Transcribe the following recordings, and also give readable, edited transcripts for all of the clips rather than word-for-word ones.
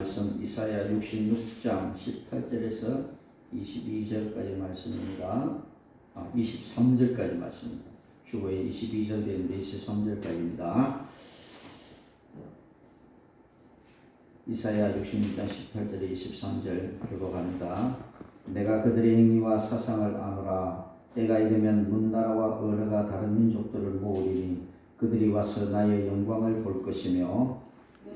말씀 이사야 66장 18절에서 22절까지 말씀입니다. 23절까지 말씀입니다. 주어에 22절 되는데 23절까지입니다. 이사야 66장 18절에 23절 교독합니다. 내가 그들의 행위와 사상을 아노라. 때가 이르면 문나라와 언어가 다른 민족들을 모으리니 그들이 와서 나의 영광을 볼 것이며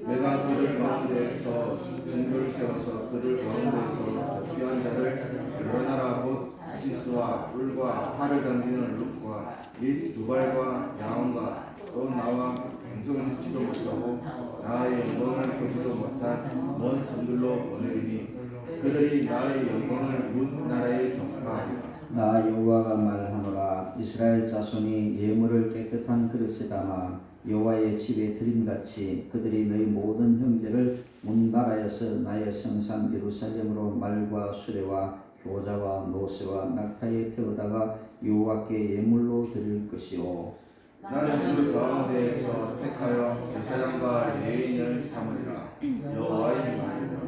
내가 그들 가운데에서 증거를 세워서 그들 가운데에서 귀한 자를 여러 나라 곧 시스와 꿀과 활을 당기는 룩과 및 두발과 야원과 또 나와 갱성을 듣지도 못하고 나의 영광을 보지도 못한 먼 성들로 보내리니 그들이 나의 영광을 문 나라에 전파하리라. 나 여호와가 말하노라. 이스라엘 자손이 예물을 깨끗한 그릇에 담아 여호와의 집에 드림같이 그들이 너희 모든 형제를 문 나라에서 나의 성산 예루살렘으로 말과 수레와 교자와 노새와 낙타에 태우다가 여호와께 예물로 드릴 것이요 나는 그 가운데에서 택하여 제사장과 레인을 삼으리라. 여호와의 말이라.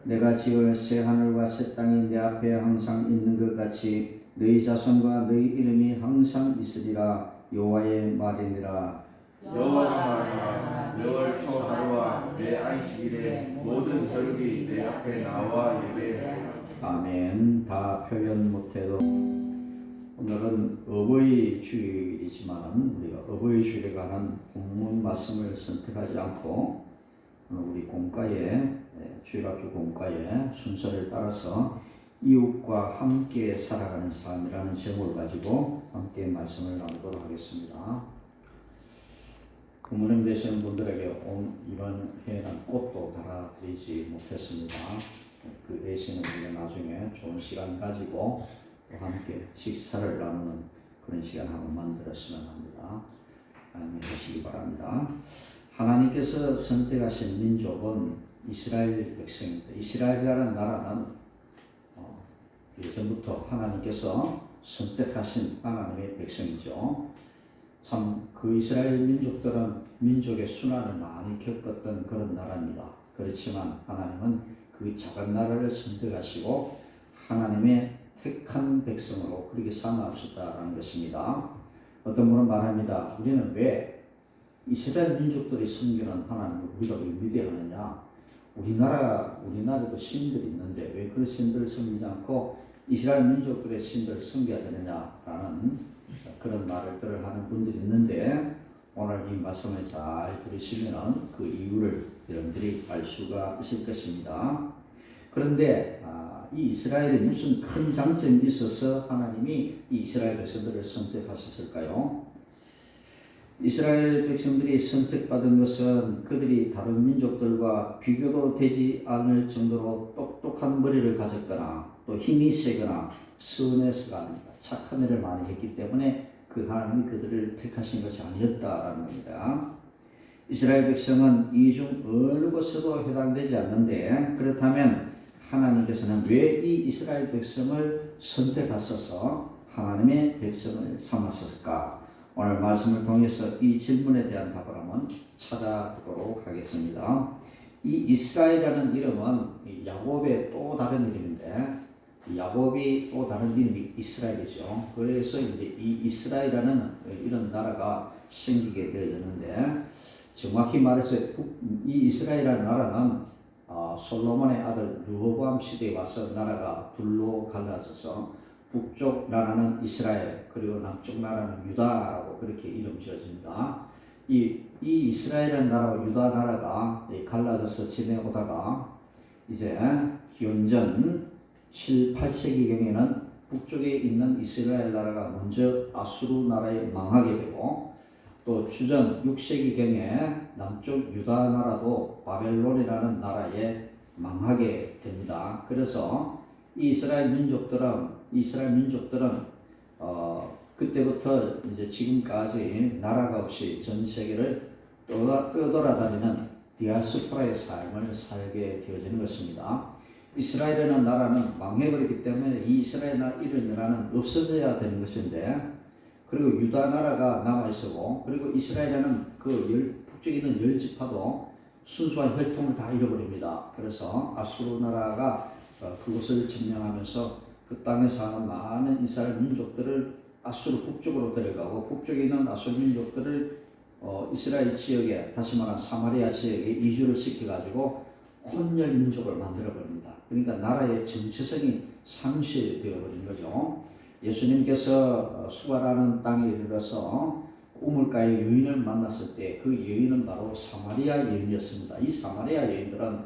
내가 지을 새 하늘과 새 땅이 내 앞에 항상 있는 것 같이 너희 자손과 너희 이름이 항상 있으리라. 여호와의 말이니라. 여호와가 말하노라. 매월 초 하루와 매 안식일에 모든 혈육이 내 앞에 나와 예배하리라. 아멘. 다 표현 못해도 오늘은 어버이 주일이지만 우리가 어버이 주일에 관한 본문 말씀을 선택하지 않고 우리 공과에 주일학교 공과의 순서를 따라서 이웃과 함께 살아가는 삶이라는 제목을 가지고 함께 말씀을 나누도록 하겠습니다. 부모님 되시는 분들에게 이번 해에는 꽃도 달아드리지 못했습니다. 그 대신에 우리가 나중에 좋은 시간 가지고 또 함께 식사를 나누는 그런 시간 한번 만들었으면 합니다. 하시기 바랍니다. 하나님께서 선택하신 민족은 이스라엘 백성입니다. 이스라엘이라는 나라는 예전부터 하나님께서 선택하신 하나님의 백성이죠. 참 그 이스라엘 민족들은 민족의 순환을 많이 겪었던 그런 나라입니다. 그렇지만 하나님은 그 작은 나라를 선택하시고 하나님의 택한 백성으로 그렇게 삼아주셨다는 것입니다. 어떤 분은 말합니다. 우리는 왜 이스라엘 민족들이 섬기는 하나님을 우리가 왜 믿어하느냐? 우리나라에도 신들이 있는데 왜 그 신들을 섬기지 않고 이스라엘 민족들의 신들을 섬겨야 되느냐라는 그런 말을 하는 분들이 있는데 오늘 이 말씀을 잘 들으시면 그 이유를 여러분들이 알 수가 있을 것입니다. 그런데 이 이스라엘에 무슨 큰 장점이 있어서 하나님이 이 이스라엘 백성들을 선택하셨을까요? 이스라엘 백성들이 선택받은 것은 그들이 다른 민족들과 비교도 되지 않을 정도로 똑똑한 머리를 가졌거나 또 힘이 세거나 선해서가 아닙니다. 착한 일을 많이 했기 때문에 그 하나님이 그들을 택하신 것이 아니었다라는 겁니다. 이스라엘 백성은 이 중 어느 곳에도 해당되지 않는데 그렇다면 하나님께서는 왜 이 이스라엘 백성을 선택하셔서 하나님의 백성을 삼았을까? 오늘 말씀을 통해서 이 질문에 대한 답을 한번 찾아보도록 하겠습니다. 이 이스라엘이라는 이름은 야곱의 또 다른 이름인데 야곱이 또 다른 이름이 이스라엘이죠. 그래서 이제 이 이스라엘이라는 이런 나라가 생기게 되었는데 정확히 말해서 이 이스라엘이라는 나라는 솔로몬의 아들 르호보암 시대에 와서 나라가 둘로 갈라져서 북쪽 나라는 이스라엘 그리고 남쪽 나라는 유다라고 그렇게 이름 지어집니다. 이 이스라엘이라는 나라와 유다 나라가 갈라져서 지내오다가 이제 기원전 7, 8세기경에는 북쪽에 있는 이스라엘 나라가 먼저 아수르 나라에 망하게 되고 또 주전 6세기경에 남쪽 유다 나라도 바벨론이라는 나라에 망하게 됩니다. 그래서 이스라엘 민족들은 그때부터 이제 지금까지 나라가 없이 전 세계를 떠돌아다니는 디아스포라의 삶을 살게 되어지는 것입니다. 이스라엘이라는 나라는 망해버렸기 때문에 이 이스라엘 나라는 없어져야 되는 것인데 그리고 유다 나라가 남아있었고 그리고 이스라엘은 그 북쪽에 있는 10지파도 순수한 혈통을 다 잃어버립니다. 그래서 아수르 나라가 그곳을 점령하면서 그 땅에 사는 많은 이스라엘 민족들을 아수르 북쪽으로 데려가고 북쪽에 있는 아수르 민족들을 이스라엘 지역에, 다시 말하면 사마리아 지역에 이주를 시켜가지고 혼혈 민족을 만들어버립니다. 그러니까 나라의 정체성이 상실되어 버린 거죠. 예수님께서 수가라는 땅에 이르러서 우물가의 여인을 만났을 때 그 여인은 바로 사마리아 여인이었습니다. 이 사마리아 여인들은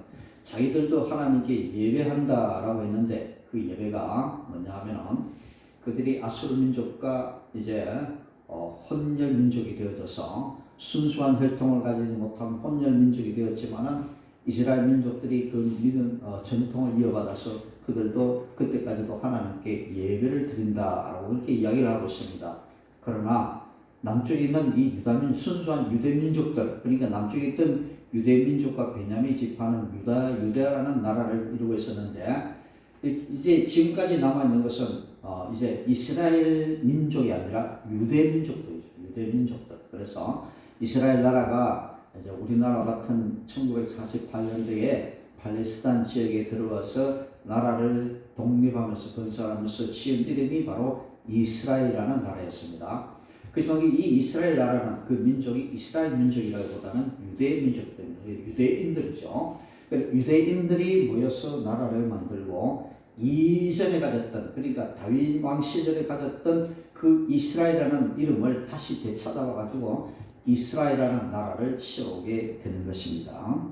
자기들도 하나님께 예배한다라고 했는데 그 예배가 뭐냐 하면은 그들이 아수르 민족과 이제 혼혈 민족이 되어져서 순수한 혈통을 가지지 못한 혼혈 민족이 되었지만은 이스라엘 민족들이 그 믿음 전통을 이어받아서 그들도 그때까지도 하나님께 예배를 드린다라고 그렇게 이야기를 하고 있습니다. 그러나 남쪽에 있는 이 순수한 유대 민족들, 그러니까 남쪽에 있던 유대 민족과 베냐민 지파는 유다라는 나라를 이루고 있었는데, 이제 지금까지 남아 있는 것은 이제 이스라엘 민족이 아니라 유대 민족들이죠. 유대 민족들. 그래서 이스라엘 나라가 이제 우리나라 같은 1948년도에 팔레스타인 지역에 들어와서 나라를 독립하면서 건설하면서 지은 이름이 바로 이스라엘이라는 나라였습니다. 그렇지만 이 이스라엘 나라는 그 민족이 이스라엘 민족이라기보다는 유대 민족들입니다. 유대인들이죠. 유대인들이 모여서 나라를 만들고 이전에 가졌던, 그러니까 다윗 왕 시절에 가졌던 그 이스라엘이라는 이름을 다시 되찾아와 가지고 이스라엘이라는 나라를 세우게 되는 것입니다.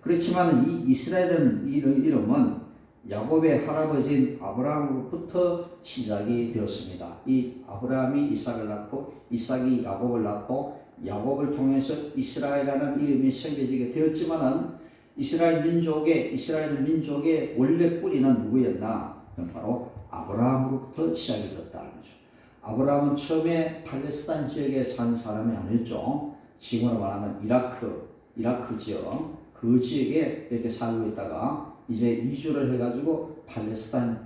그렇지만 이 이스라엘이라는 이름은 야곱의 할아버지인 아브라함으로부터 시작이 되었습니다. 이 아브라함이 이삭을 낳고 이삭이 야곱을 낳고 야곱을 통해서 이스라엘이라는 이름이 새겨지게 되었지만은 이스라엘 민족의 원래 뿌리는 누구였나? 바로 아브라함으로부터 시작이 되었다는 거죠. 아브라함은 처음에 팔레스타인 지역에 산 사람이 아니었죠. 지금으로 말하면 이라크 지역, 그 지역에 이렇게 살고 있다가 이제 이주를 해가지고 팔레스타인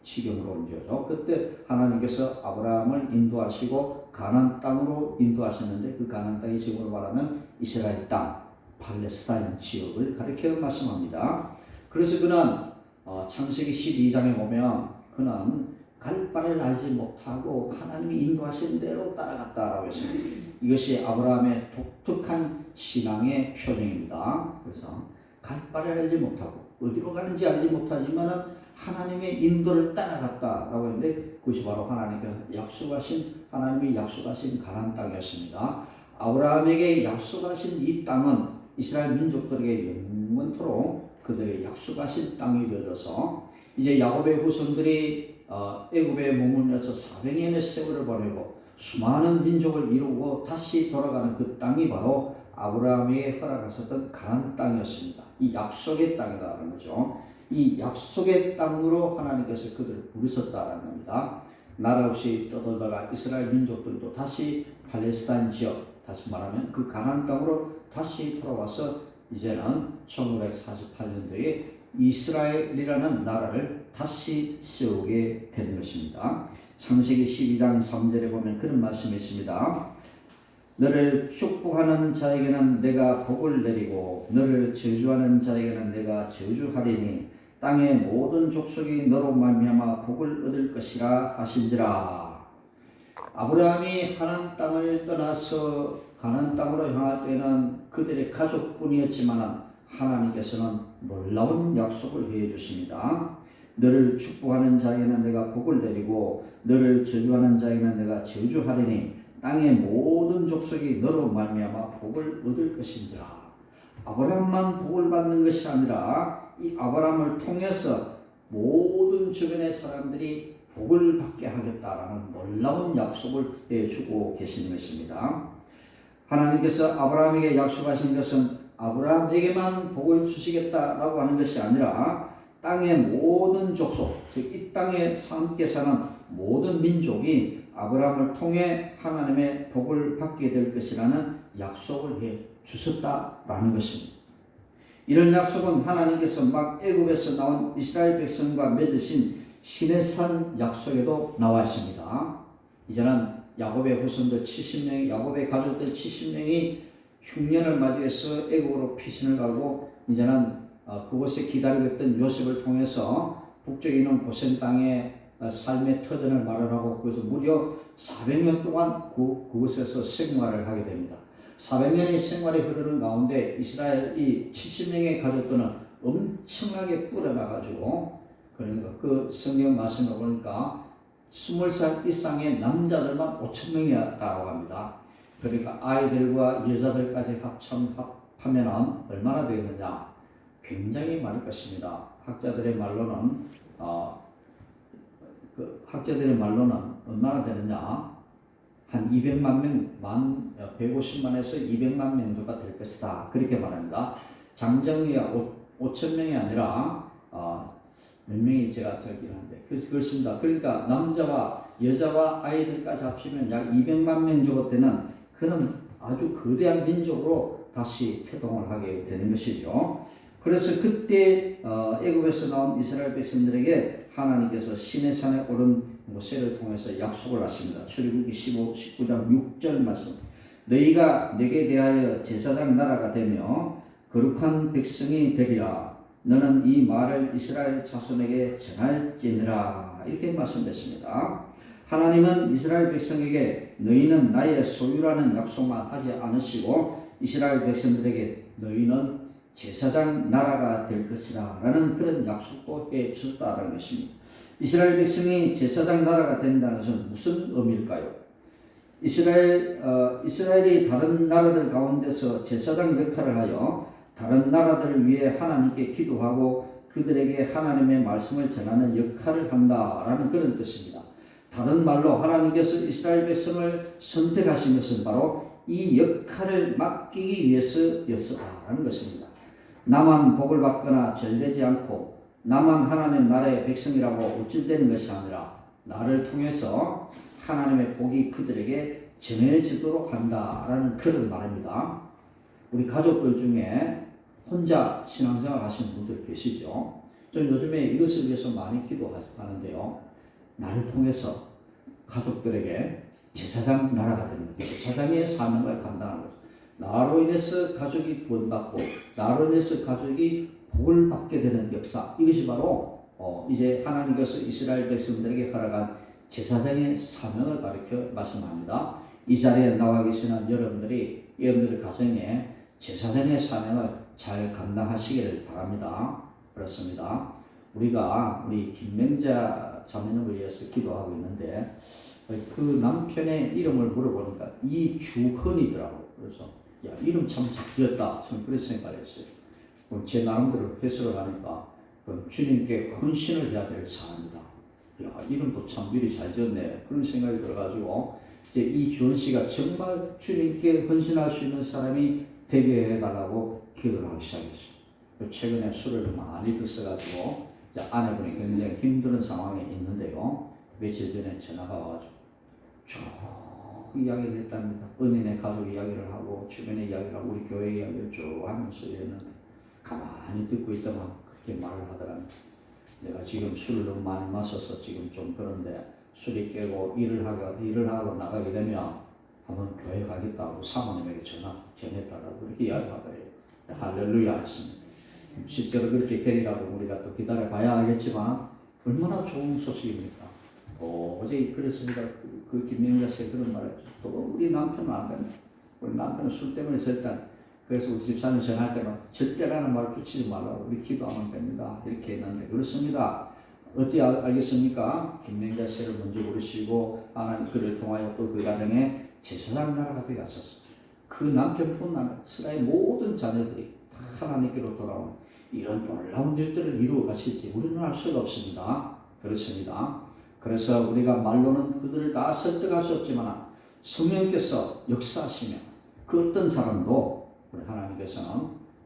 지경으로 온 거죠. 그때 하나님께서 아브라함을 인도하시고 가나안 땅으로 인도하셨는데 그 가나안 땅이 지금으로 말하면 이스라엘 땅, 팔레스타인 지역을 가리켜 말씀합니다. 그래서 그는 창세기 12장에 보면 그는 갈 바를 알지 못하고 하나님이 인도하신 대로 따라갔다라고 했습니다. 이것이 아브라함의 독특한 신앙의 표정입니다. 그래서 갈 바를 알지 못하고 어디로 가는지 알지 못하지만 하나님의 인도를 따라갔다라고 했는데 그것이 바로 하나님이 약속하신 가나안 땅이었습니다. 아브라함에게 약속하신 이 땅은 이스라엘 민족들에게 영원토록 그들의 약속하신 땅이 되어져서 이제 야곱의 후손들이 애굽에 머물면서 400년의 세월을 보내고 수많은 민족을 이루고 다시 돌아가는 그 땅이 바로 아브라함에게 허락하셨던 가나안 땅이었습니다. 이 약속의 땅이라는 거죠. 이 약속의 땅으로 하나님께서 그들을 부르셨다는 겁니다. 나라 없이 떠돌다가 이스라엘 민족들도 다시 팔레스타인 지역, 다시 말하면 그 가나안 땅으로 다시 돌아와서 이제는 1948년도에 이스라엘이라는 나라를 다시 세우게 되는 것입니다. 창세기 12장 3절에 보면 그런 말씀이 있습니다. 너를 축복하는 자에게는 내가 복을 내리고 너를 저주하는 자에게는 내가 저주하리니 땅의 모든 족속이 너로 말미암아 복을 얻을 것이라 하신지라. 아브라함이 가나안 땅을 떠나서 가나안 땅으로 향할 때는 그들의 가족뿐이었지만 하나님께서는 놀라운 약속을 해 주십니다. 너를 축복하는 자에게는 내가 복을 내리고 너를 저주하는 자에게는 내가 저주하리니 땅의 모든 족속이 너로 말미암아 복을 얻을 것인지라. 아브라함만 복을 받는 것이 아니라 이 아브라함을 통해서 모든 주변의 사람들이 복을 받게 하겠다라는 놀라운 약속을 해주고 계신 것입니다. 하나님께서 아브라함에게 약속하신 것은 아브라함에게만 복을 주시겠다라고 하는 것이 아니라 땅의 모든 족속, 즉 이 땅에 함께 사는 모든 민족이 아브라함을 통해 하나님의 복을 받게 될 것이라는 약속을 해 주셨다라는 것입니다. 이런 약속은 하나님께서 막 애굽에서 나온 이스라엘 백성과 맺으신 시내산 약속에도 나와 있습니다. 이제는 야곱의 후손들 70명이, 야곱의 가족들 70명이 흉년을 맞이해서 애국으로 피신을 가고 이제는 그곳에 기다리고 있던 요셉을 통해서 북쪽에 있는 고센 땅에 삶의 터전을 마련하고 그것을 무려 400년 동안 그곳에서 생활을 하게 됩니다. 400년의 생활이 흐르는 가운데 이스라엘이 70명의 가족들은 엄청나게 뿌려나가지고 그러니까 그 성경 말씀을 보니까 20살 이상의 남자들만 5,000명이었다고 합니다. 그러니까 아이들과 여자들까지 합하면 얼마나 되겠느냐? 굉장히 많을 것입니다. 학자들의 말로는 얼마나 되느냐? 한 200만 명, 150만에서 200만 명 정도가 될 것이다. 그렇게 말합니다. 장정리가 5,000명이 아니라 몇 명이 제가 저기는데 그렇습니다. 그러니까 남자와 여자와 아이들까지 합치면 약 200만 명 정도 되는 그런 아주 거대한 민족으로 다시 태동을 하게 되는 것이죠. 그래서 그때 애굽에서 나온 이스라엘 백성들에게 하나님께서 시내산에 오른 모세를 통해서 약속을 하십니다. 출애굽기 19장 6절 말씀. 너희가 내게 대하여 제사장 나라가 되며 거룩한 백성이 되리라. 너는 이 말을 이스라엘 자손에게 전할지니라. 이렇게 말씀했습니다. 하나님은 이스라엘 백성에게 너희는 나의 소유라는 약속만 하지 않으시고 이스라엘 백성들에게 너희는 제사장 나라가 될 것이라 라는 그런 약속도 해 주셨다는 것입니다. 이스라엘 백성이 제사장 나라가 된다는 것은 무슨 의미일까요? 이스라엘이 다른 나라들 가운데서 제사장 역할을 하여 다른 나라들을 위해 하나님께 기도하고 그들에게 하나님의 말씀을 전하는 역할을 한다라는 그런 뜻입니다. 다른 말로 하나님께서 이스라엘 백성을 선택하신 것은 바로 이 역할을 맡기기 위해서였다라는 것입니다. 나만 복을 받거나 절되지 않고 나만 하나님 나라의 백성이라고 우쭐대는 것이 아니라 나를 통해서 하나님의 복이 그들에게 전해지도록 한다라는 그런 말입니다. 우리 가족들 중에 혼자 신앙생활 하시는 분들 계시죠? 저는 요즘에 이것을 위해서 많이 기도하는데요. 나를 통해서 가족들에게 제사장 나라가 되는 거예요. 제사장의 사명을 감당하는 거죠. 나로 인해서 가족이 구원받고 나로 인해서 가족이 복을 받게 되는 역사. 이것이 바로 이제 하나님께서 이스라엘 백성들에게 허락한 제사장의 사명을 가르쳐 말씀합니다. 이 자리에 나와 계시는 여러분들의 가정에 제사장의 사명을 잘 감당하시기를 바랍니다. 그렇습니다. 우리 김명자 자매님을 위해서 기도하고 있는데 그 남편의 이름을 물어보니까 이주헌이더라고요. 그래서 야, 이름 참 잘 지었다. 저는 그렇게 생각했어요. 제 나름대로 해석을 하니까 주님께 헌신을 해야 될 사람이다. 야, 이름도 참 미리 잘 지었네. 그런 생각이 들어가지고 이제 이주헌 씨가 정말 주님께 헌신할 수 있는 사람이 되게 해달라고 기도를 하기 시작했어요. 최근에 술을 많이 드셔가지고 아내분이 굉장히 힘든 상황에 있는데요. 며칠 전에 전화가 와가지고 쭉 이야기를 했답니다. 은인의 가족 이야기를 하고 주변의 이야기를 하고 우리 교회 이야기를 쭉 하면서 이랬는데 가만히 듣고 있다가 그렇게 말을 하더랍니다. 내가 지금 술을 너무 많이 마셔서 지금 좀 그런데 술이 깨고 일을 하고 나가게 되면 한번 교회 가겠다고 사모님에게 전했다라고 그렇게 이야기하더래요. 할렐루야 했습니다. 실제로 그렇게 되리라고 우리가 또 기다려 봐야 알겠지만 얼마나 좋은 소식입니까? 도저히 그랬습니다. 그 김명자 씨 그런 말을 또 우리 남편은 안 됩니다. 우리 남편은 술 때문에 절대 그래서 우리 집사님 전할 때는 절대라는 말 붙이지 말라고 우리 기도하면 됩니다. 이렇게 했는데 그렇습니다. 어찌 알겠습니까? 김명자 씨를 먼저 부르시고 하나님 그를 통하여 또 그 가정에 제사장 나라가 되었었어요. 그 남편뿐 아니라 이스라엘 모든 자녀들이 다 하나님께로 돌아오는 이런 놀라운 일들을 이루어 가실지 우리는 알 수가 없습니다. 그렇습니다. 그래서 우리가 말로는 그들을 다 설득할 수 없지만 성령께서 역사하시면 그 어떤 사람도 우리 하나님께서는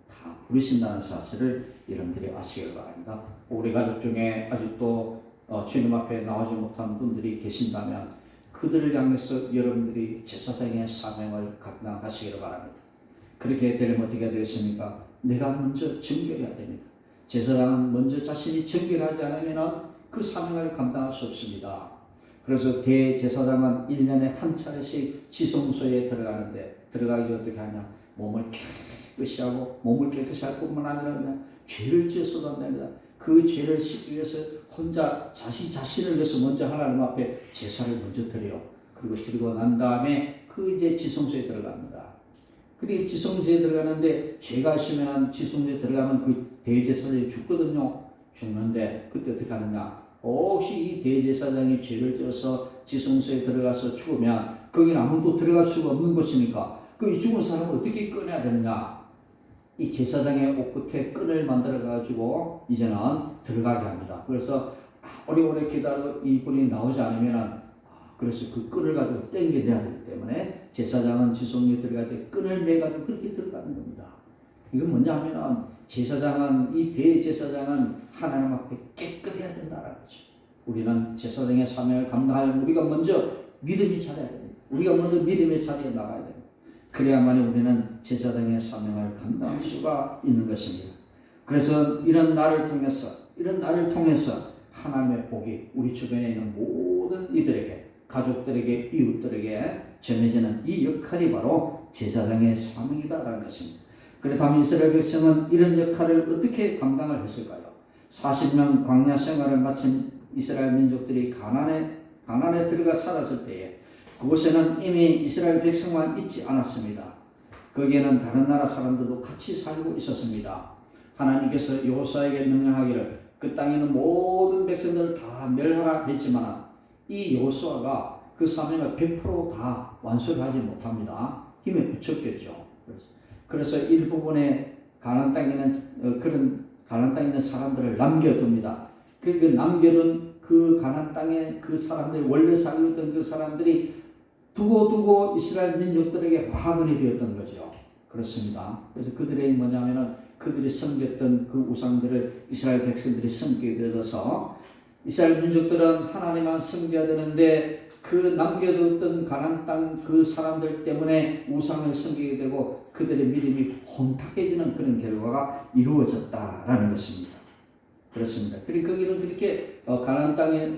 다 부르신다는 사실을 여러분들이 아시길 바랍니다. 우리 가족 중에 아직도 주님 앞에 나오지 못한 분들이 계신다면 그들을 향해서 여러분들이 제사장의 사명을 감당하시기를 바랍니다. 그렇게 되면 어떻게 되겠습니까? 내가 먼저 정결해야 됩니다. 제사장은 먼저 자신이 정결하지 않으면 그 사명을 감당할 수 없습니다. 그래서 대제사장은 1년에 한 차례씩 지성소에 들어가는데 들어가기 어떻게 하냐? 몸을 깨끗이 하고 몸을 깨끗이 할 뿐만 아니라 그냥 죄를 지어서도 안 됩니다. 그 죄를 씻기 위해서 혼자 자신을 위해서 먼저 하나님 앞에 제사를 먼저 드려요. 그리고 드리고 난 다음에 그 이제 지성소에 들어갑니다. 그리고 지성소에 들어가는데 죄가 있으면 지성소에 들어가면 그 대제사장이 죽거든요. 죽는데 그때 어떻게 하느냐? 혹시 이 대제사장이 죄를 지어서 지성소에 들어가서 죽으면 거기는 아무도 들어갈 수가 없는 곳이니까 그 죽은 사람을 어떻게 꺼내야 되느냐? 이 제사장의 옷끝에 끈을 만들어 가지고 이제는 들어가게 합니다. 그래서 오래오래 기다려 이분이 나오지 않으면 그래서 그 끈을 가지고 당겨내야 되기 때문에 제사장은 지성소에 들어갈 때 끈을 매가지고 그렇게 들어가는 겁니다. 이건 뭐냐면은 제사장은 이 대제사장은 하나님 앞에 깨끗해야 된다라는 거죠. 우리는 제사장의 사명을 감당하려면 우리가 먼저 믿음이 자라야 됩니다. 우리가 먼저 믿음의 자리에 나가야 됩니다. 그래야만 우리는 제사장의 사명을 감당할 수가 있는 것입니다. 그래서 이런 날을 통해서 하나님의 복이 우리 주변에 있는 모든 이들에게, 가족들에게, 이웃들에게 전해지는 이 역할이 바로 제사장의 사명이다라는 것입니다. 그렇다면 이스라엘 백성은 이런 역할을 어떻게 감당을 했을까요? 40년 광야 생활을 마친 이스라엘 민족들이 가나안에 들어가 살았을 때에 그곳에는 이미 이스라엘 백성만 있지 않았습니다. 거기에는 다른 나라 사람들도 같이 살고 있었습니다. 하나님께서 여호수아에게 명령하기를 그 땅에 있는 모든 백성들을 다 멸하라 했지만 이 여호수아가 그 사명을 100% 다 완수하지 못합니다. 힘에 부쳤겠죠. 그래서 일부분의 가나안 땅에 있는 그런 가나안 땅에 있는 사람들을 남겨둡니다. 그 남겨둔 그 가나안 땅에 그 사람들이 원래 살고 있던 그 사람들이 두고 이스라엘 민족들에게 화근이 되었던 거죠. 그렇습니다. 그래서 그들의 뭐냐면은 그들이 섬겼던 그 우상들을 이스라엘 백성들이 섬기게 되어서 이스라엘 민족들은 하나님만 섬겨야 되는데 그 남겨뒀던 가나안 땅 그 사람들 때문에 우상을 섬기게 되고 그들의 믿음이 혼탁해지는 그런 결과가 이루어졌다라는 것입니다. 그렇습니다. 그리고 거기는 그렇게 가나안 땅에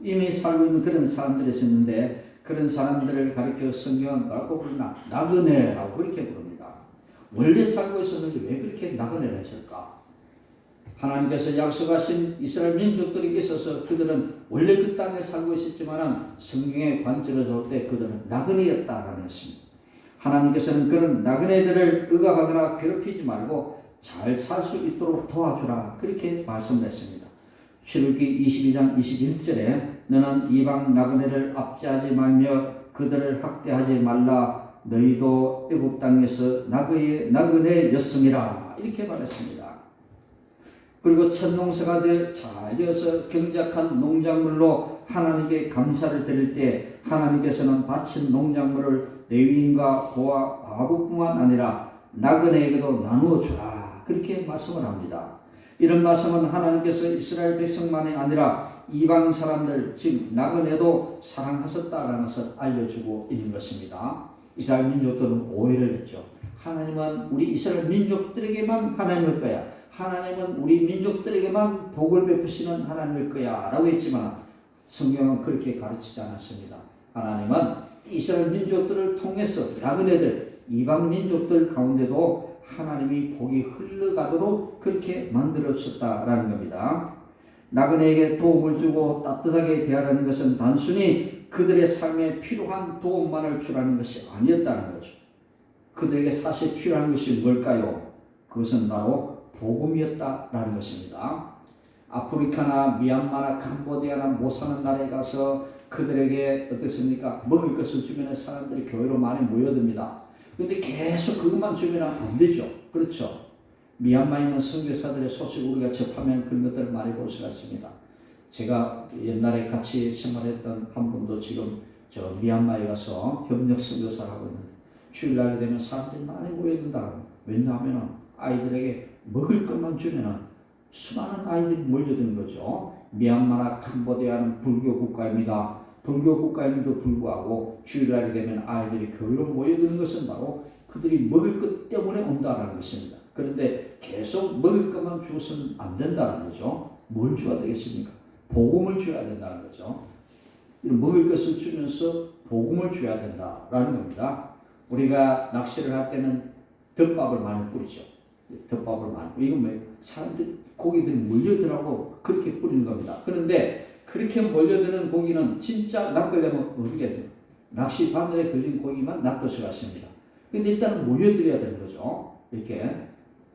이미 살고 있는 그런 사람들이 있었는데 그런 사람들을 가리켜 성경은 뭐라고 부르나? 나그네라고 그렇게 부릅니다. 원래 살고 있었는데 왜 그렇게 나그네를 하실까? 하나님께서 약속하신 이스라엘 민족들이 있어서 그들은 원래 그 땅에 살고 있었지만 성경의 관점에서 볼 때 그들은 나그네였다라는 것입니다. 하나님께서는 그런 나그네들을 억압하거나 괴롭히지 말고 잘 살 수 있도록 도와주라 그렇게 말씀했습니다. 출애굽기 22장 21절에 너는 이방 나그네를 압제하지 말며 그들을 학대하지 말라 너희도 애굽 땅에서 나그네였음이라 이렇게 말했습니다. 그리고 첫 농사가 잘 되어서 경작한 농작물로 하나님께 감사를 드릴 때 하나님께서는 바친 농작물을 레위인과 고아 과부뿐만 아니라 나그네에게도 나누어 주라 그렇게 말씀을 합니다. 이런 말씀은 하나님께서 이스라엘 백성만이 아니라 이방 사람들 즉 나그네도 사랑하셨다라는 것을 알려주고 있는 것입니다. 이스라엘 민족들은 오해를 했죠. 하나님은 우리 이스라엘 민족들에게만 하나님일 거야. 하나님은 우리 민족들에게만 복을 베푸시는 하나님일 거야 라고 했지만 성경은 그렇게 가르치지 않았습니다. 하나님은 이스라엘 민족들을 통해서 나그네들 이방 민족들 가운데도 하나님이 복이 흘러가도록 그렇게 만들어주셨다라는 겁니다. 나그네에게 도움을 주고 따뜻하게 대하라는 것은 단순히 그들의 삶에 필요한 도움만을 주라는 것이 아니었다는 거죠. 그들에게 사실 필요한 것이 뭘까요? 그것은 바로 복음이었다라는 것입니다. 아프리카나 미얀마나 캄보디아나 못 사는 나라에 가서 그들에게 어떻습니까? 먹을 것을 주면 사람들이 교회로 많이 모여듭니다. 그런데 계속 그것만 주면 안 되죠. 그렇죠? 미얀마에 있는 선교사들의 소식 우리가 접하면 그런 것들을 많이 볼 수가 있습니다. 제가 옛날에 같이 생활했던 한 분도 지금 저 미얀마에 가서 협력 선교사를 하고 있는데 주일날이 되면 사람들이 많이 모여든다. 왜냐하면 아이들에게 먹을 것만 주면 수많은 아이들이 몰려드는 거죠. 미얀마나 캄보디아는 불교 국가입니다. 불교 국가임에도 불구하고 주일날이 되면 아이들이 교회로 모여드는 것은 바로 그들이 먹을 것 때문에 온다는 것입니다. 그런데 계속 먹을 것만 주어서는 안 된다는 거죠. 뭘 줘야 되겠습니까? 복음을 줘야 된다는 거죠. 먹을 것을 주면서 복음을 줘야 된다라는 겁니다. 우리가 낚시를 할 때는 덮밥을 많이 뿌리죠. 덮밥을 많이 뿌리고 이건 왜 사람들 고기들이 몰려들라고 그렇게 뿌리는 겁니다. 그런데 그렇게 몰려드는 고기는 진짜 낚으려면 어떻게 해야 돼요? 낚시 바늘에 걸린 고기만 낚을 수가 있습니다. 근데 일단은 모여들어야 되는 거죠. 이렇게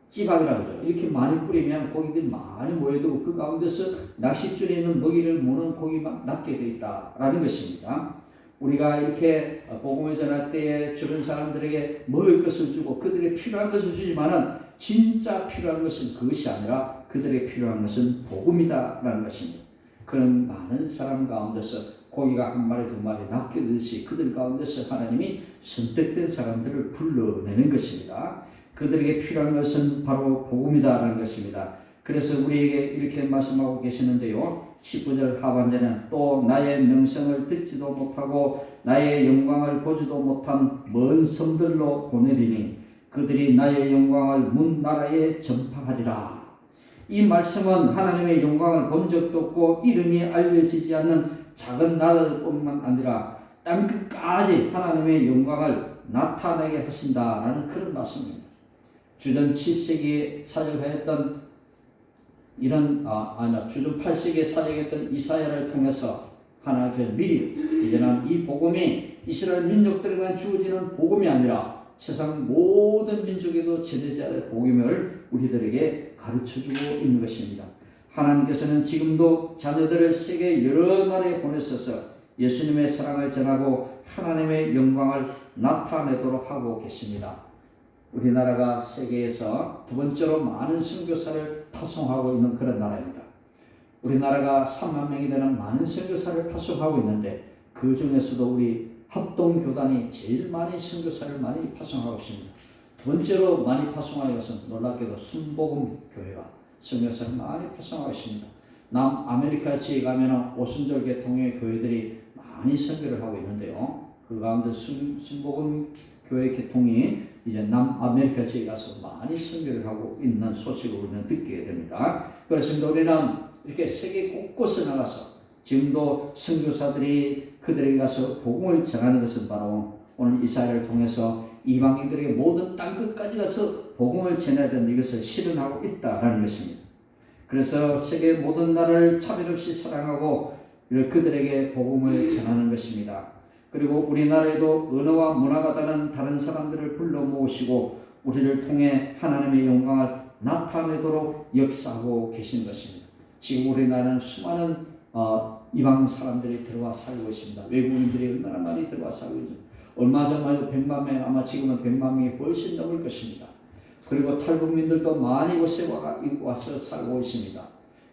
찌밥이라고 하죠. 이렇게 많이 뿌리면 고기들이 많이 모여들고 그 가운데서 낚싯줄에 있는 먹이를 모는 고기만 낚게 되어 있다라는 것입니다. 우리가 이렇게 복음을 전할 때에 주변 사람들에게 먹을 것을 주고 그들에게 필요한 것을 주지만은 진짜 필요한 것은 그것이 아니라 그들에게 필요한 것은 복음이다라는 것입니다. 그런 많은 사람 가운데서 고기가 한 마리 두 마리 낚이듯이 그들 가운데서 하나님이 선택된 사람들을 불러내는 것입니다. 그들에게 필요한 것은 바로 복음이다라는 것입니다. 그래서 우리에게 이렇게 말씀하고 계시는데요. 19절 하반절에는 또 나의 명성을 듣지도 못하고 나의 영광을 보지도 못한 먼 성들로 보내리니 그들이 나의 영광을 문 나라에 전파하리라. 이 말씀은 하나님의 영광을 본 적도 없고 이름이 알려지지 않는 작은 나라들뿐만 아니라 땅끝까지 하나님의 영광을 나타내게 하신다라는 그런 말씀입니다. 주전 7세기에 사역하였던 주전 8세기에 사역했던 이사야를 통해서 하나님께서 미리 이제는 이 복음이 이스라엘 민족들에게만 주어지는 복음이 아니라 세상 모든 민족에도 전해져야 할 복음을 우리들에게 가르쳐주고 있는 것입니다. 하나님께서는 지금도 자녀들을 세계 여러 나라에 보내셔서 예수님의 사랑을 전하고 하나님의 영광을 나타내도록 하고 계십니다. 우리나라가 세계에서 두 번째로 많은 선교사를 파송하고 있는 그런 나라입니다. 우리나라가 3만 명이 되는 많은 선교사를 파송하고 있는데 그 중에서도 우리 합동교단이 제일 많이 선교사를 많이 파송하고 있습니다. 두 번째로 많이 파송하는 것은 놀랍게도 순복음교회가 선교사를 많이 파송하고 있습니다. 남아메리카 지역에 가면 오순절 계통의 교회들이 많이 선교를 하고 있는데요. 그 가운데 순복음교회 계통이 이제 남아메리카 지역에 가서 많이 선교를 하고 있는 소식을 우리는 듣게 됩니다. 그렇습니다. 우리는 이렇게 세계 곳곳에 나가서 지금도 선교사들이 그들에게 가서 복음을 전하는 것은 바로 오늘 이사야를 통해서 이방인들에게 모든 땅끝까지 가서 복음을 전해야 되는 이것을 실현하고 있다라는 것입니다. 그래서 세계 모든 나라를 차별 없이 사랑하고 그들에게 복음을 전하는 것입니다. 그리고 우리나라에도 언어와 문화가 다른 사람들을 불러 모으시고 우리를 통해 하나님의 영광을 나타내도록 역사하고 계신 것입니다. 지금 우리나라는 수많은 이방 사람들이 들어와 살고 있습니다. 외국인들이 얼마나 많이 들어와 살고 있습니다. 얼마 전만 해도 100만 명, 아마 지금은 100만 명이 훨씬 넘을 것입니다. 그리고 탈북민들도 많이 이곳에 와서 살고 있습니다.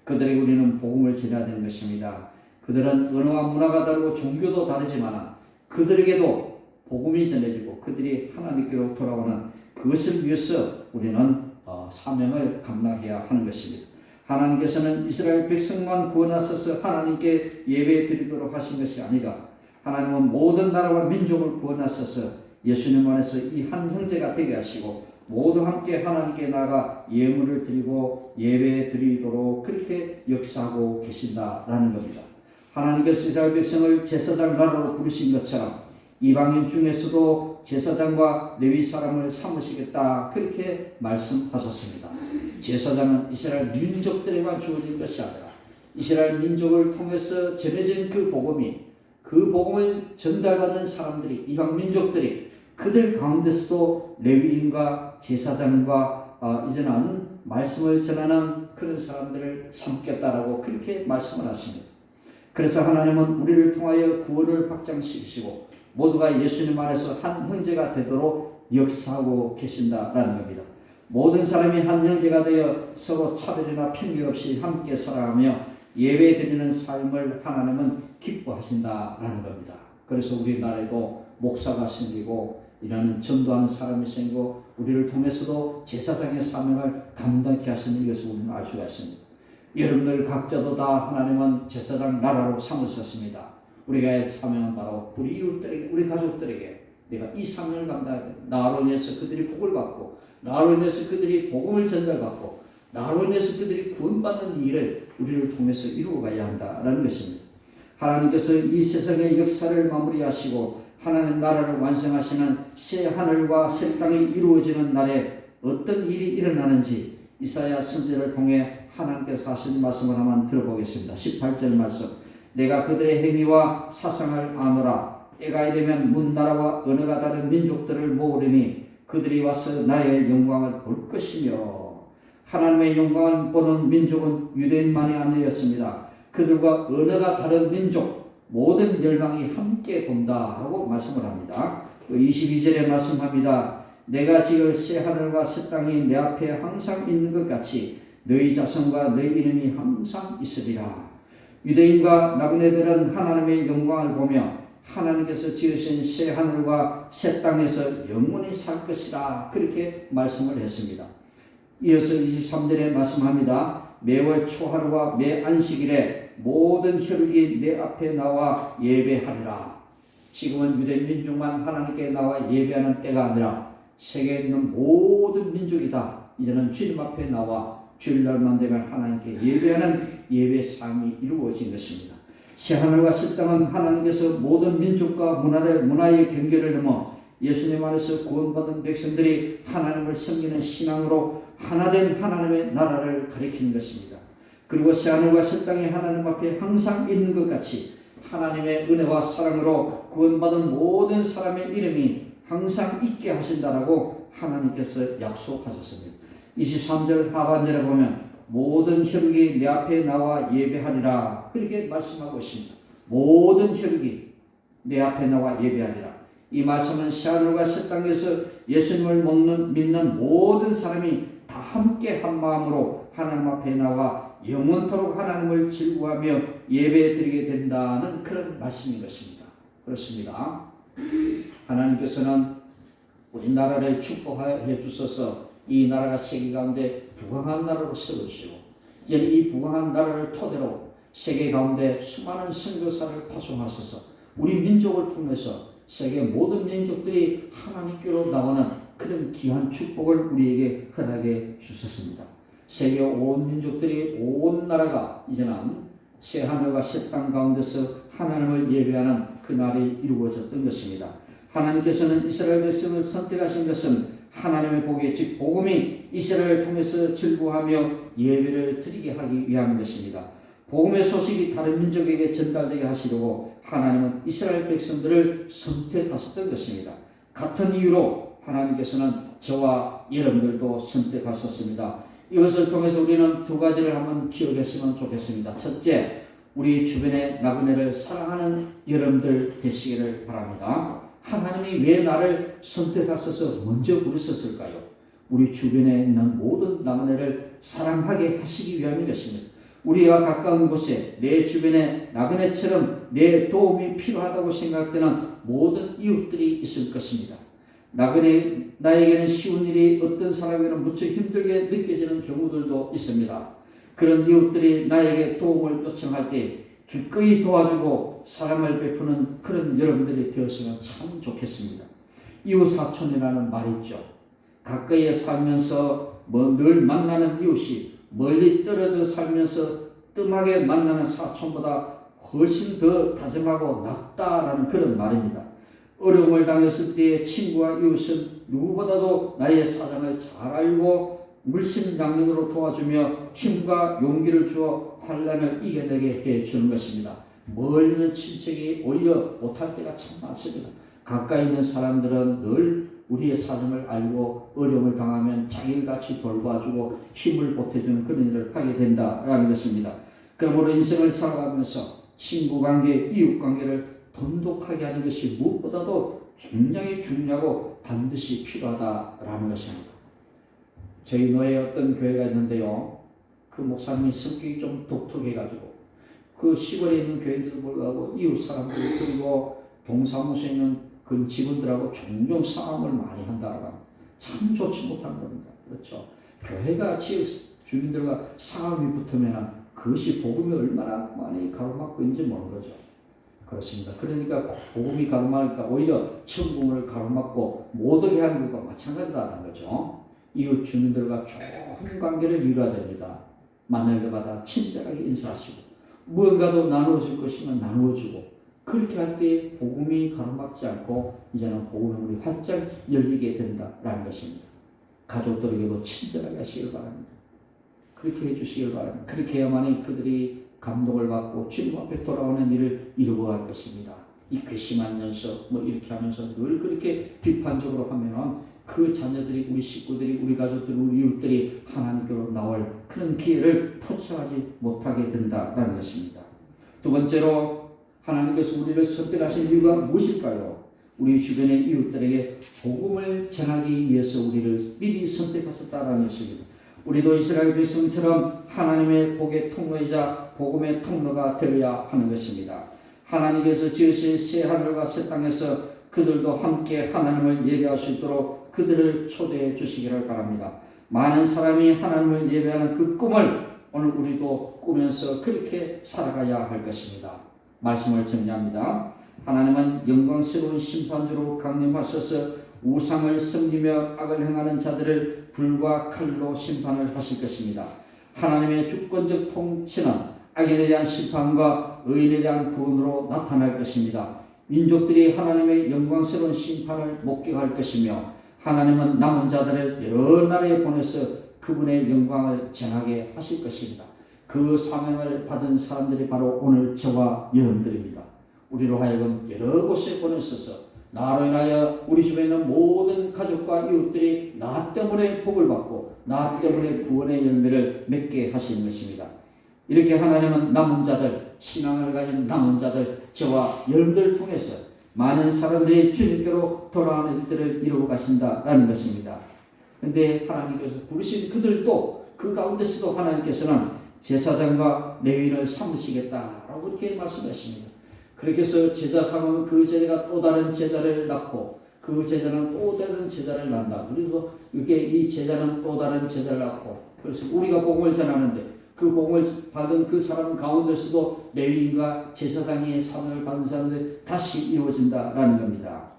그들에게 우리는 복음을 전해야 되는 것입니다. 그들은 언어와 문화가 다르고 종교도 다르지만 그들에게도 복음이 전해지고 그들이 하나님께로 돌아오는 그것을 위해서 우리는 사명을 감당해야 하는 것입니다. 하나님께서는 이스라엘 백성만 구원하셔서 하나님께 예배 드리도록 하신 것이 아니라 하나님은 모든 나라와 민족을 구원하셔서 예수님 안에서 이 한 형제가 되게 하시고 모두 함께 하나님께 나아가 예물을 드리고 예배 드리도록 그렇게 역사하고 계신다라는 겁니다. 하나님께서 이스라엘 백성을 제사장 나라로 부르신 것처럼 이방인 중에서도 제사장과 레위 사람을 삼으시겠다 그렇게 말씀하셨습니다. 제사장은 이스라엘 민족들에만 주어진 것이 아니라 이스라엘 민족을 통해서 전해진 그 복음을 전달받은 사람들이 이방 민족들이 그들 가운데서도 레위인과 제사장과 이제는 말씀을 전하는 그런 사람들을 삼겠다라고 그렇게 말씀을 하십니다. 그래서 하나님은 우리를 통하여 구원을 확장시키시고 모두가 예수님 안에서 한 형제가 되도록 역사하고 계신다라는 겁니다. 모든 사람이 한 형제가 되어 서로 차별이나 편견 없이 함께 살아가며 예배드리는 삶을 하나님은 기뻐하신다라는 겁니다. 그래서 우리나라에도 목사가 생기고 이라는 전도하는 사람이 생기고 우리를 통해서도 제사장의 사명을 감당케 하시는 이것을 우리는 알 수가 있습니다. 여러분들 각자도 다 하나님은 제사장 나라로 삼으셨습니다. 우리가 할 사명은 바로 우리 이웃들에게, 우리 가족들에게 내가 이 사명을 감당해야 돼. 나로 인해서 그들이 복을 받고 나로 인해서 그들이 복음을 전달받고 나로 인해서 그들이 구원받는 일을 우리를 통해서 이루어가야 한다라는 것입니다. 하나님께서 이 세상의 역사를 마무리하시고 하나님 나라를 완성하시는 새 하늘과 새 땅이 이루어지는 날에 어떤 일이 일어나는지 이사야 선지자를 통해 하나님께서 하신 말씀을 한번 들어보겠습니다. 18절 말씀. 내가 그들의 행위와 사상을 아노라. 때가 이르면 문나라와 언어가 다른 민족들을 모으리니 그들이 와서 나의 영광을 볼 것이며. 하나님의 영광을 보는 민족은 유대인만이 아니었습니다. 그들과 언어가 다른 민족 모든 열방이 함께 본다 하고 말씀을 합니다. 또 22절에 말씀합니다. 내가 지을 새 하늘과 새 땅이 내 앞에 항상 있는 것 같이 너희 자손과 너희 이름이 항상 있으리라. 유대인과 나그네들은 하나님의 영광을 보며 하나님께서 지으신 새 하늘과 새 땅에서 영원히 살 것이라 그렇게 말씀을 했습니다. 이어서 23절에 말씀합니다. 매월 초하루와 매 안식일에 모든 혈육이 내 앞에 나와 예배하리라. 지금은 유대 민족만 하나님께 나와 예배하는 때가 아니라 세계에 있는 모든 민족이 다 이제는 주님 앞에 나와 주일날만 되면 하나님께 예배하는 예배 삶이 이루어진 것입니다. 새하늘과 새 땅은 하나님께서 모든 민족과 문화의 경계를 넘어 예수님 안에서 구원받은 백성들이 하나님을 섬기는 신앙으로 하나된 하나님의 나라를 가리키는 것입니다. 그리고 새하늘과 새 땅이 하나님 앞에 항상 있는 것 같이 하나님의 은혜와 사랑으로 구원받은 모든 사람의 이름이 항상 있게 하신다라고 하나님께서 약속하셨습니다. 23절 하반절에 보면 모든 혈육이 내 앞에 나와 예배하리라 그렇게 말씀하고 있습니다. 모든 혈육이 내 앞에 나와 예배하리라. 이 말씀은 새하늘과 새 땅에서 예수님을 믿는 모든 사람이 다 함께 한 마음으로 하나님 앞에 나와 영원토록 하나님을 즐거워하며 예배드리게 된다는 그런 말씀인 것입니다. 그렇습니다. 하나님께서는 우리 나라를 축복해 주셔서 이 나라가 세계 가운데 부강한 나라로 세우시고 이제 이 부강한 나라를 토대로 세계 가운데 수많은 선교사를 파송하셔서 우리 민족을 통해서 세계 모든 민족들이 하나님께로 나오는 그런 귀한 축복을 우리에게 허락해 주셨습니다. 세계 온 민족들이 온 나라가 이제는 새 하늘과 새 땅 가운데서 하나님을 예배하는 그날이 이루어졌던 것입니다. 하나님께서는 이스라엘 백성을 선택하신 것은 하나님의 복의 즉 복음이 이스라엘을 통해서 즐거워하며 예배를 드리게 하기 위함인 것입니다. 복음의 소식이 다른 민족에게 전달되게 하시려고 하나님은 이스라엘 백성들을 선택하셨던 것입니다. 같은 이유로 하나님께서는 저와 여러분들도 선택하셨습니다. 이것을 통해서 우리는 두 가지를 한번 기억했으면 좋겠습니다. 첫째, 우리 주변의 나그네를 사랑하는 여러분들 되시기를 바랍니다. 하나님이 왜 나를 선택하셔서 먼저 부르셨을까요? 우리 주변에 있는 모든 나그네를 사랑하게 하시기 위함인 것입니다. 우리와 가까운 곳에 내 주변에 나그네처럼 내 도움이 필요하다고 생각되는 모든 이웃들이 있을 것입니다. 나에게는 쉬운 일이 어떤 사람에게는 무척 힘들게 느껴지는 경우들도 있습니다. 그런 이웃들이 나에게 도움을 요청할 때 기꺼이 도와주고 사랑을 베푸는 그런 여러분들이 되었으면 참 좋겠습니다. 이웃사촌이라는 말이 있죠. 가까이에 살면서 늘 만나는 이웃이 멀리 떨어져 살면서 뜸하게 만나는 사촌보다 훨씬 더 다정하고 낫다라는 그런 말입니다. 어려움을 당했을 때 친구와 이웃은 누구보다도 나의 사정을 잘 알고 물심양면으로 도와주며 힘과 용기를 주어 환난을 이겨내게 해주는 것입니다. 멀리 있는 친척이 오히려 못할 때가 참 많습니다. 가까이 있는 사람들은 늘 우리의 사정을 알고 어려움을 당하면 자기같이 돌봐주고 힘을 보태주는 그런 일을 하게 된다라는 것입니다. 그러므로 인생을 살아가면서 친구관계, 이웃관계를 돈독하게 하는 것이 무엇보다도 굉장히 중요하고 반드시 필요하다라는 것입니다. 저희 노예에 어떤 교회가 있는데요. 그 목사님이 성격이 좀 독특해가지고 그 시골에 있는 교회들을 몰라고 이웃 사람들 그리고 동사무소에 있는 그 직원들하고 종종 싸움을 많이 한다라고 참 좋지 못한 겁니다. 그렇죠. 교회가 지역 주민들과 싸움이 붙으면 그것이 복음이 얼마나 많이 가로막고 있는지 모르는 거죠. 그렇습니다. 그러니까 복음이 가로막으니까 오히려 천국을 가로막고 못 오게 하는 것과 마찬가지다라는 거죠. 이웃 주민들과 좋은 관계를 이루어야 됩니다. 만날 때마다 친절하게 인사하시고 무언가도 나누어줄 것이면 나누어주고 그렇게 할 때 복음이 가로막지 않고 이제는 복음의 문이 활짝 열리게 된다라는 것입니다. 가족들에게도 친절하게 하시길 바랍니다. 그렇게 해주시길 바랍니다. 그렇게 해야만이 그들이 감동을 받고 주님 앞에 돌아오는 일을 이루어갈 것입니다. 이 괘씸한 녀석 이렇게 하면서 늘 그렇게 비판적으로 하면 그 자녀들이, 우리 식구들이, 우리 가족들이, 우리 이웃들이 하나님께로 나올 그런 기회를 포착하지 못하게 된다라는 것입니다. 두 번째로 하나님께서 우리를 선택하신 이유가 무엇일까요? 우리 주변의 이웃들에게 복음을 전하기 위해서 우리를 미리 선택하셨다라는 것입니다. 우리도 이스라엘 백성처럼 하나님의 복의 통로이자 복음의 통로가 되어야 하는 것입니다. 하나님께서 지으신 새 하늘과 새 땅에서 그들도 함께 하나님을 예배할 수 있도록 그들을 초대해 주시기를 바랍니다. 많은 사람이 하나님을 예배하는 그 꿈을 오늘 우리도 꾸면서 그렇게 살아가야 할 것입니다. 말씀을 정리합니다. 하나님은 영광스러운 심판주로 강림하셔서 우상을 섬기며 악을 행하는 자들을 불과 칼로 심판을 하실 것입니다. 하나님의 주권적 통치는 악인에 대한 심판과 의인에 대한 구원으로 나타날 것입니다. 민족들이 하나님의 영광스러운 심판을 목격할 것이며 하나님은 남은 자들을 여러 나라에 보내서 그분의 영광을 전하게 하실 것입니다. 그 사명을 받은 사람들이 바로 오늘 저와 여러분들입니다. 우리로 하여금 여러 곳에 보내셔서 나로 인하여 우리 주변에 있는 모든 가족과 이웃들이 나 때문에 복을 받고 나 때문에 구원의 열매를 맺게 하시는 것입니다. 이렇게 하나님은 남은 자들, 신앙을 가진 남은 자들, 저와 여러분들을 통해서 많은 사람들이 주님께로 돌아오는 일들을 이루어 가신다라는 것입니다. 그런데 하나님께서 부르신 그들도 그 가운데서도 하나님께서는 제사장과 레위인을 삼으시겠다라고 그렇게 말씀하십니다. 그렇게 해서 제자 삼으면 그 제자가 또 다른 제자를 낳고 그 제자는 또 다른 제자를 낳는다. 그래서 이게 이 제자는 또 다른 제자를 낳고 그래서 우리가 복음을 전하는데 그 복음을 받은 그 사람 가운데서도 레위인과 제사장의 사명을 받은 사람들 다시 이루어진다라는 겁니다.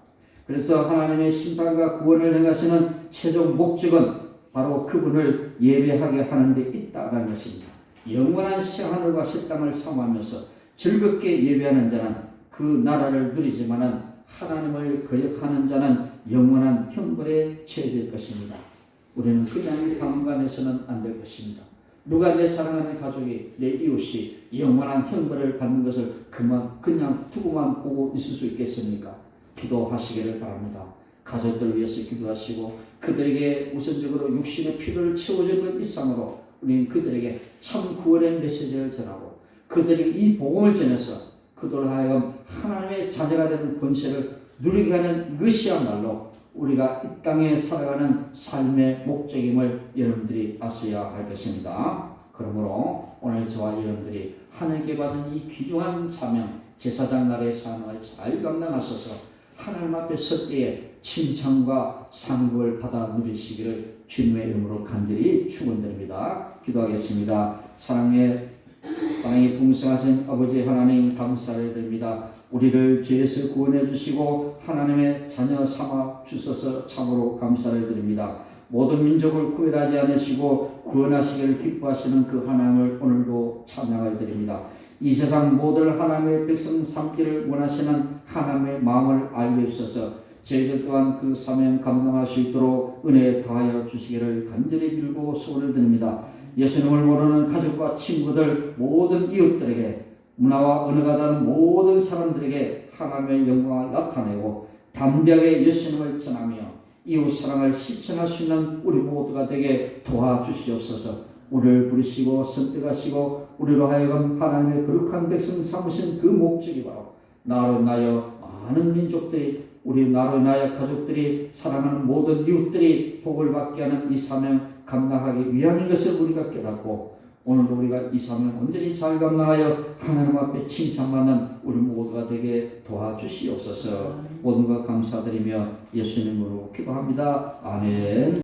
그래서 하나님의 심판과 구원을 행하시는 최종 목적은 바로 그분을 예배하게 하는 데 있다라는 것입니다. 영원한 새 하늘과 새 땅을 사모하면서 즐겁게 예배하는 자는 그 나라를 누리지만은 하나님을 거역하는 자는 영원한 형벌에 처해질 것입니다. 우리는 그냥 방관해서는 안 될 것입니다. 누가 내 사랑하는 가족이, 내 이웃이 영원한 형벌을 받는 것을 그냥 두고만 보고 있을 수 있겠습니까? 기도하시기를 바랍니다. 가족들을 위해서 기도하시고 그들에게 우선적으로 육신의 필요를 채워주는 것 이상으로 우리는 그들에게 참 구원의 메시지를 전하고 그들이 이 복음을 전해서 그들을 하여금 하나님의 자녀가 되는 권세를 누리게 하는 이것이야말로 우리가 이 땅에 살아가는 삶의 목적임을 여러분들이 아셔야 할 것입니다. 그러므로 오늘 저와 여러분들이 하나님께 받은 이 귀중한 사명, 제사장 나라의 사명을 잘 감당하셔서 하나님 앞에 설 때에 칭찬과 상급을 받아 누리시기를 주님의 이름으로 간절히 축원드립니다. 기도하겠습니다. 사랑이 풍성하신 아버지 하나님 감사를 드립니다. 우리를 죄에서 구원해 주시고 하나님의 자녀 삼아 주셔서 참으로 감사를 드립니다. 모든 민족을 구별하지 않으시고 구원하시기를 기뻐하시는 그 하나님을 오늘도 찬양을 드립니다. 이 세상 모든 하나님의 백성 삼기를 원하시는 하나님의 마음을 알게 주셔서 저희들 또한 그 사명 감당할 수 있도록 은혜 더하여 주시기를 간절히 빌고 소원을 드립니다. 예수님을 모르는 가족과 친구들 모든 이웃들에게 문화와 언어가 다른 모든 사람들에게 하나님의 영광을 나타내고 담대하게 예수님을 전하며 이웃 사랑을 실천할 수 있는 우리 모두가 되게 도와주시옵소서. 우리를 부르시고 선택하시고 우리로 하여금 하나님의 거룩한 백성 삼으신 그 목적이 바로 나로 인하여 많은 민족들이 우리 나로 인하여 가족들이 사랑하는 모든 이웃들이 복을 받게 하는 이 사명 감당하기 위함인 것을 우리가 깨닫고 오늘도 우리가 이 사명 온전히 잘 감당하여 하나님 앞에 칭찬받는 우리 모두가 되게 도와주시옵소서. 모든 것 감사드리며 예수님으로 기도합니다. 아멘.